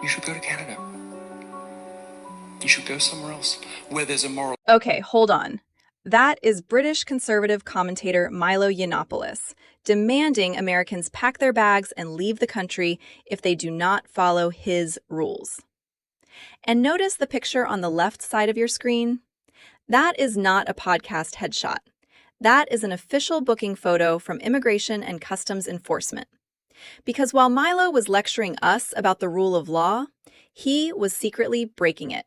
you should go to Canada. You should go somewhere else where there's a moral. Okay, hold on. That is British conservative commentator Milo Yiannopoulos demanding Americans pack their bags and leave the country if they do not follow his rules. And notice the picture on the left side of your screen? That is not a podcast headshot. That is an official booking photo from Immigration and Customs Enforcement. Because while Milo was lecturing us about the rule of law, he was secretly breaking it.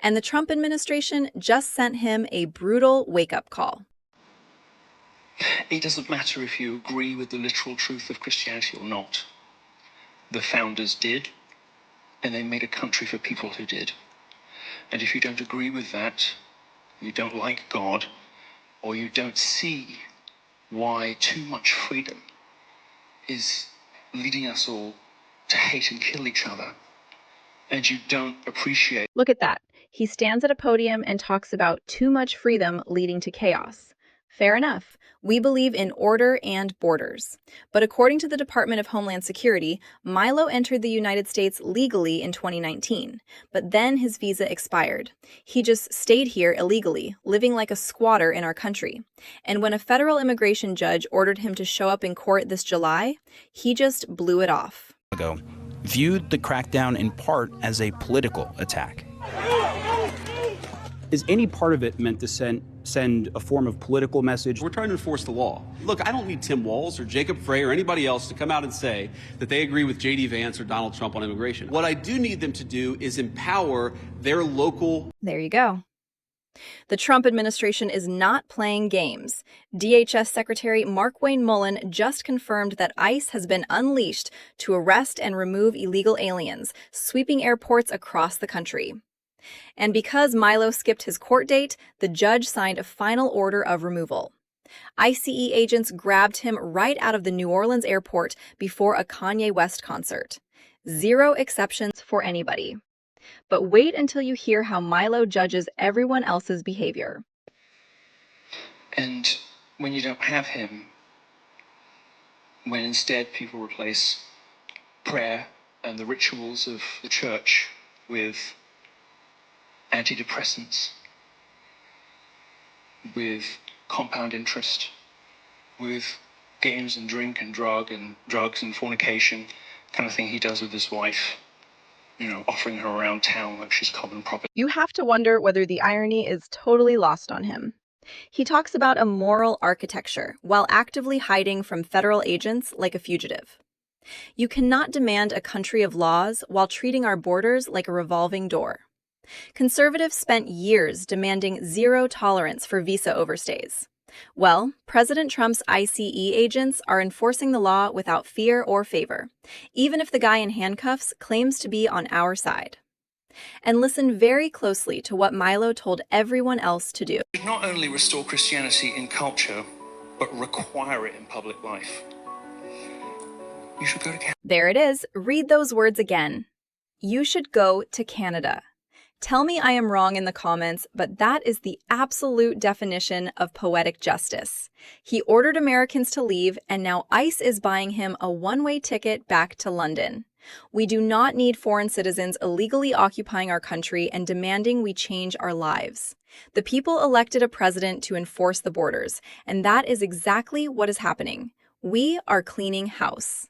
And the Trump administration just sent him a brutal wake-up call. It doesn't matter if you agree with the literal truth of Christianity or not. The founders did, and they made a country for people who did. And if you don't agree with that, you don't like God, or you don't see why too much freedom is leading us all to hate and kill each other, and you don't appreciate. Look at that. He stands at a podium and talks about too much freedom leading to chaos. Fair enough. We believe in order and borders. But according to the Department of Homeland Security, Milo entered the United States legally in 2019, but then his visa expired. He just stayed here illegally, living like a squatter in our country. And when a federal immigration judge ordered him to show up in court this July, he just blew it off. Viewed the crackdown in part as a political attack. Is any part of it meant to send a form of political message? We're trying to enforce the law. Look, I don't need Tim Walz or Jacob Frey or anybody else to come out and say that they agree with J.D. Vance or Donald Trump on immigration. What I do need them to do is empower their local... There you go. The Trump administration is not playing games. DHS Secretary Markwayne Mullin just confirmed that ICE has been unleashed to arrest and remove illegal aliens, sweeping airports across the country. And because Milo skipped his court date, the judge signed a final order of removal. ICE agents grabbed him right out of the New Orleans airport before a Kanye West concert. Zero exceptions for anybody. But wait until you hear how Milo judges everyone else's behavior. And when you don't have him, when instead people replace prayer and the rituals of the church with antidepressants, with compound interest, with games and drink and drugs and fornication, kind of thing he does with his wife, offering her around town like she's common property. You have to wonder whether the irony is totally lost on him. He talks about a moral architecture while actively hiding from federal agents like a fugitive. You cannot demand a country of laws while treating our borders like a revolving door. Conservatives spent years demanding zero tolerance for visa overstays. Well, President Trump's ICE agents are enforcing the law without fear or favor, even if the guy in handcuffs claims to be on our side. And listen very closely to what Milo told everyone else to do. Not only restore Christianity in culture, but require it in public life. You should go to Canada. There it is. Read those words again. You should go to Canada. Tell me I am wrong in the comments, but that is the absolute definition of poetic justice. He ordered Americans to leave, and now ICE is buying him a one-way ticket back to London. We do not need foreign citizens illegally occupying our country and demanding we change our lives. The people elected a president to enforce the borders, and that is exactly what is happening. We are cleaning house.